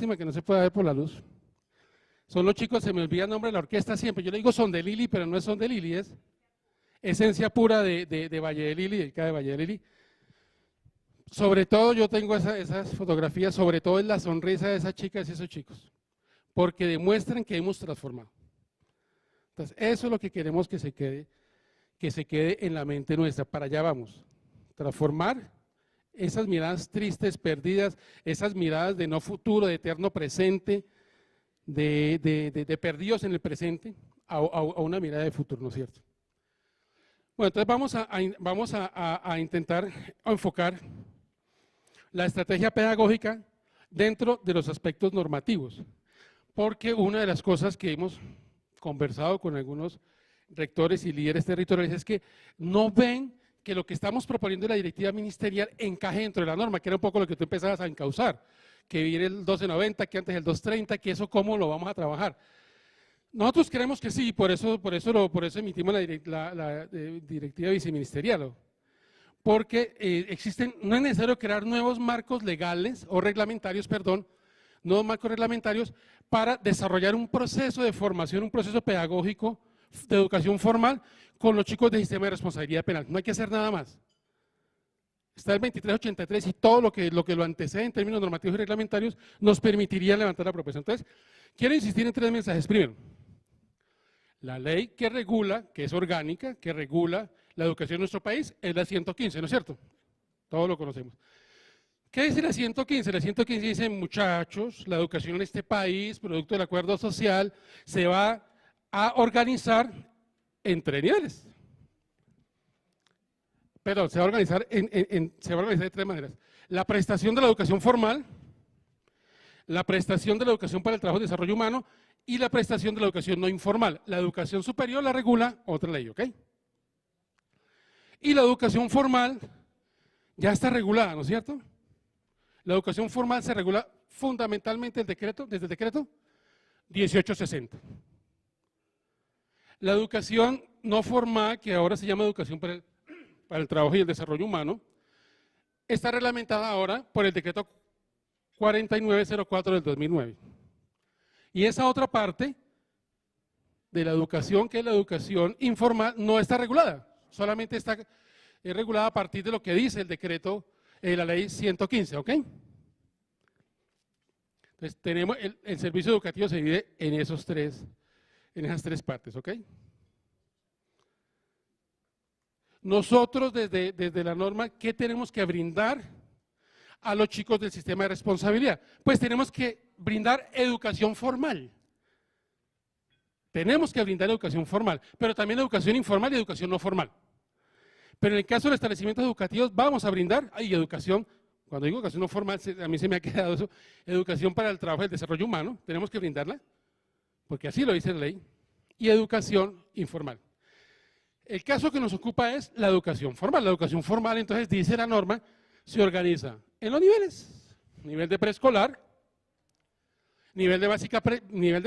lástima que no se pueda ver por la luz. Son los chicos, se me olvida el nombre de la orquesta siempre, yo le digo Son de Lili, pero no es Son de Lili, es esencia pura de Valle de Lili, del CAE de Valle de Lili. Sobre todo yo tengo esas fotografías, sobre todo en la sonrisa de esas chicas y esos chicos, porque demuestran que hemos transformado. Entonces, eso es lo que queremos que se quede en la mente nuestra, para allá vamos, transformar esas miradas tristes, perdidas, esas miradas de no futuro, de eterno presente, de perdidos en el presente, a una mirada de futuro, ¿no es cierto? Bueno, entonces vamos a intentar enfocar la estrategia pedagógica dentro de los aspectos normativos, porque una de las cosas que hemos conversado con algunos rectores y líderes territoriales es que no ven que lo que estamos proponiendo en la directiva ministerial encaje dentro de la norma, que era un poco lo que tú empezabas a encauzar, que viene el 1290, que antes el 230, que eso cómo lo vamos a trabajar. Nosotros creemos que sí, por eso emitimos la directiva viceministerial, porque no es necesario crear nuevos marcos legales o reglamentarios, nuevos marcos reglamentarios para desarrollar un proceso de formación, un proceso pedagógico de educación formal con los chicos del sistema de responsabilidad penal. No hay que hacer nada más. Está el 2383 y todo lo que lo antecede en términos normativos y reglamentarios nos permitiría levantar la propuesta. Entonces, quiero insistir en 3 mensajes. Primero, la ley que regula, que es orgánica, que regula la educación en nuestro país, es la 115, ¿no es cierto? Todos lo conocemos. ¿Qué dice la 115? La 115 dice, muchachos, la educación en este país, producto del acuerdo social, se va a organizar en 3 niveles. Perdón, se va a organizar de 3 maneras. La prestación de la educación formal, la prestación de la educación para el trabajo y desarrollo humano y la prestación de la educación no informal. La educación superior la regula otra ley, ¿ok? Y la educación formal ya está regulada, ¿no es cierto? La educación formal se regula fundamentalmente desde el decreto 1860. La educación no formal, que ahora se llama educación para el trabajo y el desarrollo humano, está reglamentada ahora por el decreto 4904 del 2009. Y esa otra parte de la educación, que es la educación informal, no está regulada, solamente es regulada a partir de lo que dice el decreto, la ley 115, ¿ok? Entonces tenemos, el servicio educativo se divide en esas 3 partes, ¿ok? Nosotros desde la norma, ¿qué tenemos que brindar a los chicos del sistema de responsabilidad? Pues tenemos que brindar educación formal. Tenemos que brindar educación formal, pero también educación informal y educación no formal. Pero en el caso de los establecimientos educativos vamos a brindar, educación, cuando digo educación no formal, a mí se me ha quedado eso, educación para el trabajo y el desarrollo humano, tenemos que brindarla, porque así lo dice la ley, y educación informal. El caso que nos ocupa es la educación formal. La educación formal, entonces, dice la norma, se organiza en los niveles, nivel de preescolar, nivel de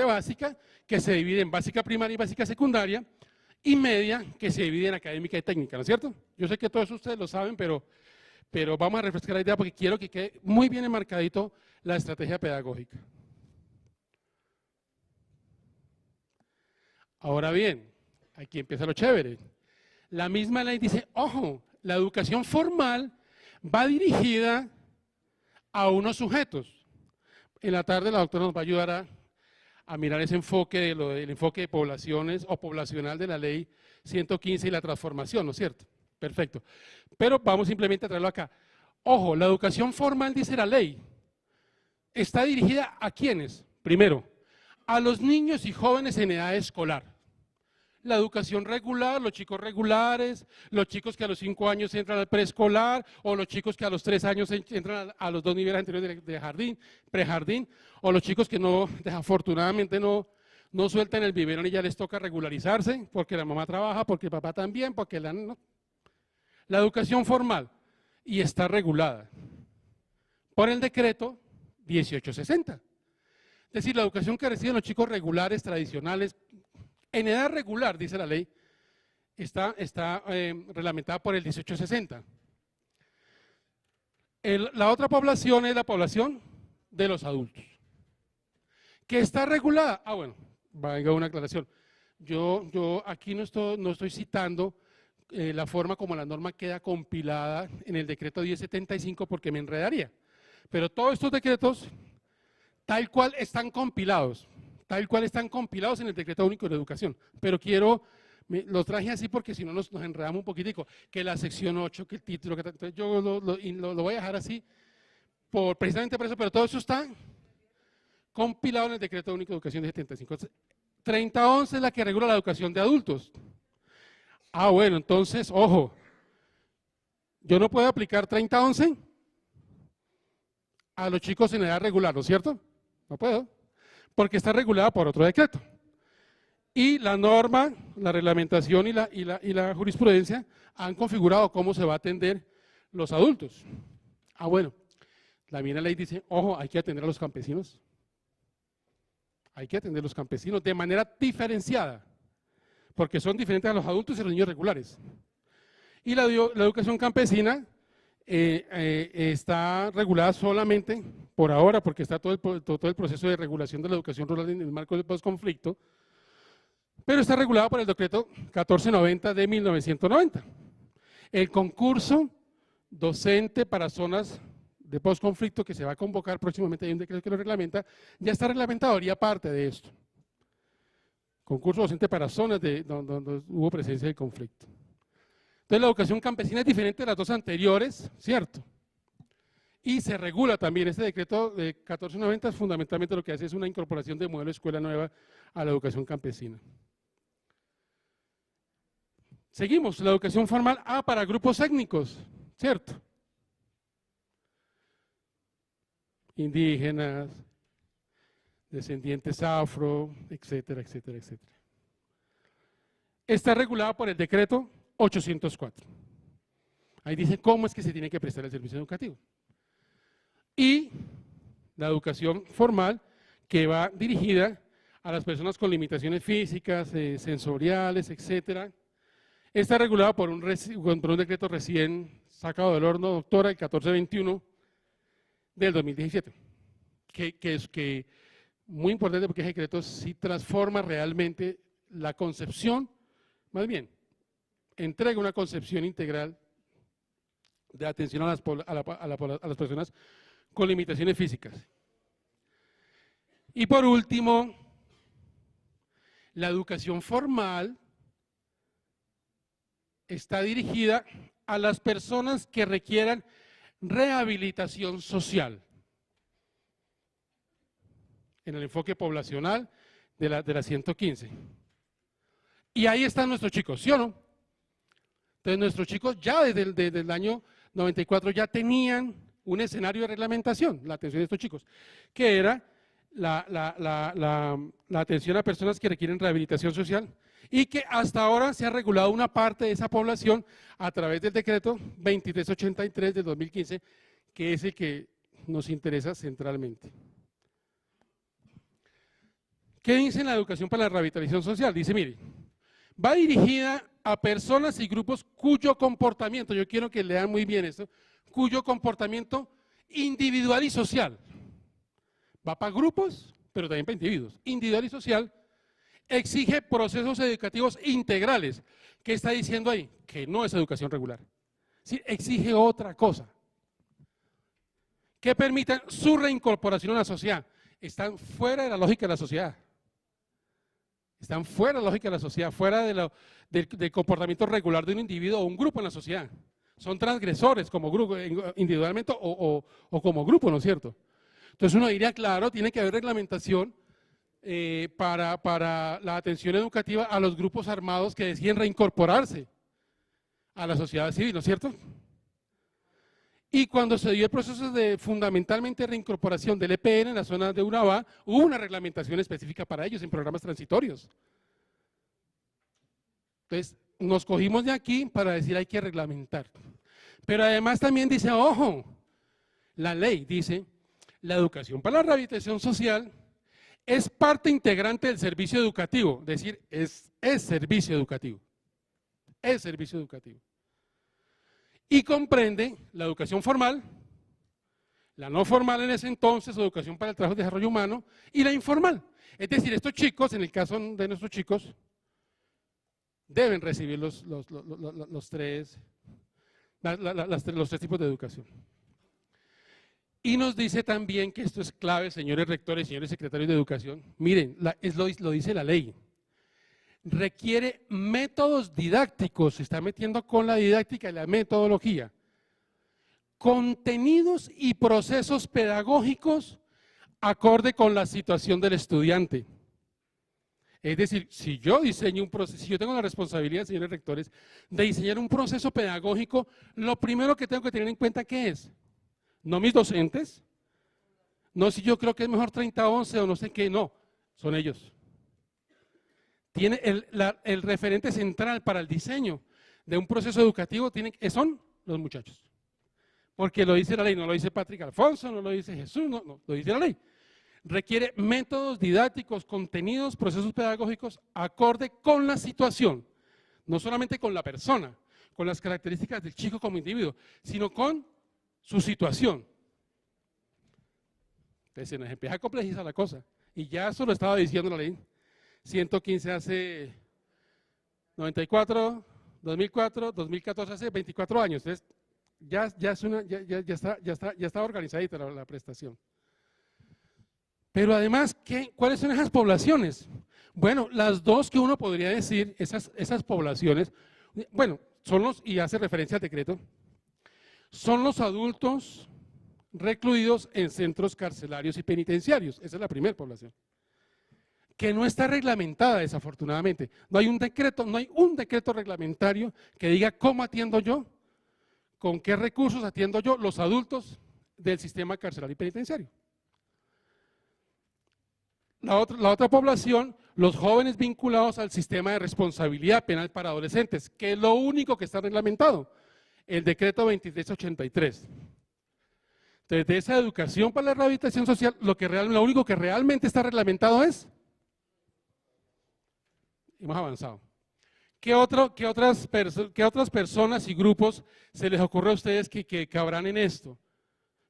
básica, que se divide en básica primaria y básica secundaria, y media, que se divide en académica y técnica, ¿no es cierto? Yo sé que todos ustedes lo saben, pero vamos a refrescar la idea porque quiero que quede muy bien enmarcadito la estrategia pedagógica. Ahora bien, aquí empieza lo chévere. La misma ley dice, ojo, la educación formal va dirigida a unos sujetos. En la tarde la doctora nos va a ayudar a mirar ese enfoque, el enfoque de poblaciones o poblacional de la ley 115 y la transformación, ¿no es cierto? Perfecto. Pero vamos simplemente a traerlo acá. Ojo, la educación formal, dice la ley, está dirigida ¿a quiénes? Primero, a los niños y jóvenes en edad escolar. La educación regular, los chicos regulares, los chicos que a los 5 años entran al preescolar, o los chicos que a los 3 años entran a los 2 niveles anteriores de jardín, prejardín, o los chicos que no, desafortunadamente no sueltan el biberón y ya les toca regularizarse, porque la mamá trabaja, porque el papá también, porque la educación formal, y está regulada por el decreto 1860. Es decir, la educación que reciben los chicos regulares, tradicionales, en edad regular, dice la ley, está reglamentada por el 1860. La otra población es la población de los adultos. ¿Que está regulada? Ah, bueno, venga una aclaración. Yo aquí no estoy citando la forma como la norma queda compilada en el decreto 1075 porque me enredaría. Pero todos estos decretos, tal cual están compilados en el decreto único de educación. Pero los traje así porque si no nos enredamos un poquitico, que la sección 8, que el título, entonces yo lo voy a dejar así, precisamente por eso, pero todo eso está compilado en el decreto único de educación de 75. Entonces, 3011 es la que regula la educación de adultos. Ah, bueno, entonces, ojo, yo no puedo aplicar 3011 a los chicos en edad regular, ¿no es cierto? No puedo, porque está regulada por otro decreto. Y la norma, la reglamentación y la jurisprudencia han configurado cómo se va a atender los adultos. Ah, bueno, la misma ley dice, ojo, hay que atender a los campesinos. Hay que atender a los campesinos de manera diferenciada, porque son diferentes a los adultos y a los niños regulares. Y la educación campesina está regulada solamente por ahora, porque está todo el proceso de regulación de la educación rural en el marco del posconflicto, pero está regulada por el decreto 1490 de 1990. El concurso docente para zonas de posconflicto que se va a convocar próximamente, hay un decreto que lo reglamenta, ya está reglamentado, haría parte de esto. Concurso docente para zonas donde hubo presencia del conflicto. Entonces la educación campesina es diferente de las dos anteriores, ¿cierto? Y se regula también, este decreto de 1490 fundamentalmente lo que hace es una incorporación de modelo de escuela nueva a la educación campesina. Seguimos, la educación formal para grupos étnicos, ¿cierto? Indígenas, descendientes afro, etcétera, etcétera, etcétera. Está regulada por el decreto 804. Ahí dice cómo es que se tiene que prestar el servicio educativo. Y la educación formal que va dirigida a las personas con limitaciones físicas, sensoriales, etcétera. Está regulada por un decreto recién sacado del horno, doctora, el 1421 del 2017, que muy importante porque ese decreto sí transforma realmente la concepción, más bien, entrega una concepción integral de atención a las personas con limitaciones físicas. Y por último, la educación formal está dirigida a las personas que requieran rehabilitación social en el enfoque poblacional de la 115. Y ahí están nuestros chicos, ¿sí o no? Entonces nuestros chicos ya desde el año 94 ya tenían un escenario de reglamentación, la atención de estos chicos, que era la atención a personas que requieren rehabilitación social y que hasta ahora se ha regulado una parte de esa población a través del decreto 2383 de 2015, que es el que nos interesa centralmente. ¿Qué dice la educación para la rehabilitación social? Dice, mire, va dirigida a personas y grupos cuyo comportamiento, yo quiero que lean muy bien esto, cuyo comportamiento individual y social, va para grupos, pero también para individuos, individual y social, exige procesos educativos integrales. ¿Qué está diciendo ahí? Que no es educación regular. Sí, exige otra cosa. Que permitan su reincorporación a la sociedad. Están fuera de la lógica de la sociedad. Están fuera de la lógica de la sociedad, fuera del comportamiento regular de un individuo o un grupo en la sociedad. Son transgresores como grupo, individualmente o como grupo, ¿no es cierto? Entonces uno diría, claro, tiene que haber reglamentación para la atención educativa a los grupos armados que deciden reincorporarse a la sociedad civil, ¿no es cierto? Y cuando se dio el proceso de fundamentalmente reincorporación del EPN en la zona de Urabá, hubo una reglamentación específica para ellos en programas transitorios. Entonces, nos cogimos de aquí para decir hay que reglamentar. Pero además también dice, ojo, la ley dice, la educación para la rehabilitación social es parte integrante del servicio educativo, es decir, es servicio educativo, es servicio educativo. Y comprende la educación formal, La no formal en ese entonces, educación para el trabajo y desarrollo humano, y la informal. Es decir, estos chicos, en el caso de nuestros chicos, deben recibir los tres tipos de educación. Y nos dice también que esto es clave, señores rectores, señores secretarios de educación. Miren, lo dice la ley. Requiere métodos didácticos, se está metiendo con la didáctica y la metodología. Contenidos y procesos pedagógicos acorde con la situación del estudiante. Es decir, si yo diseño un proceso, si yo tengo la responsabilidad, señores rectores, de diseñar un proceso pedagógico, lo primero que tengo que tener en cuenta, ¿qué es? No mis docentes, no si yo creo que es mejor 30-11 o no sé qué, no, son ellos. Tiene el referente central para el diseño de un proceso educativo son los muchachos. Porque lo dice la ley, no lo dice Patrick Alfonso, no lo dice Jesús, no, lo dice la ley. Requiere métodos didácticos, contenidos, procesos pedagógicos acorde con la situación, no solamente con la persona, con las características del chico como individuo, sino con su situación. Entonces se nos empieza a complejizar la cosa. Y ya eso lo estaba diciendo la ley 115 hace 94, 2004, 2014, hace 24 años. Entonces ya está organizadita la prestación. Pero además, ¿cuáles son esas poblaciones? Bueno, las dos que uno podría decir, esas poblaciones, bueno, y hace referencia al decreto, son los adultos recluidos en centros carcelarios y penitenciarios. Esa es la primera población. Que no está reglamentada, desafortunadamente. No hay un decreto reglamentario que diga cómo atiendo yo, con qué recursos atiendo yo los adultos del sistema carcelario y penitenciario. La otra población, los jóvenes vinculados al sistema de responsabilidad penal para adolescentes, que es lo único que está reglamentado, el decreto 2383. Entonces, de esa educación para la rehabilitación social, lo único que realmente está reglamentado es, hemos avanzado. ¿Qué otras personas y grupos se les ocurre a ustedes que cabrán en esto?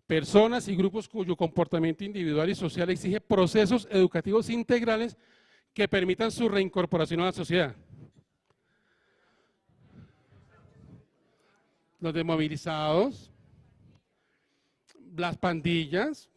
Personas y grupos cuyo comportamiento individual y social exige procesos educativos integrales que permitan su reincorporación a la sociedad. Los desmovilizados, las pandillas,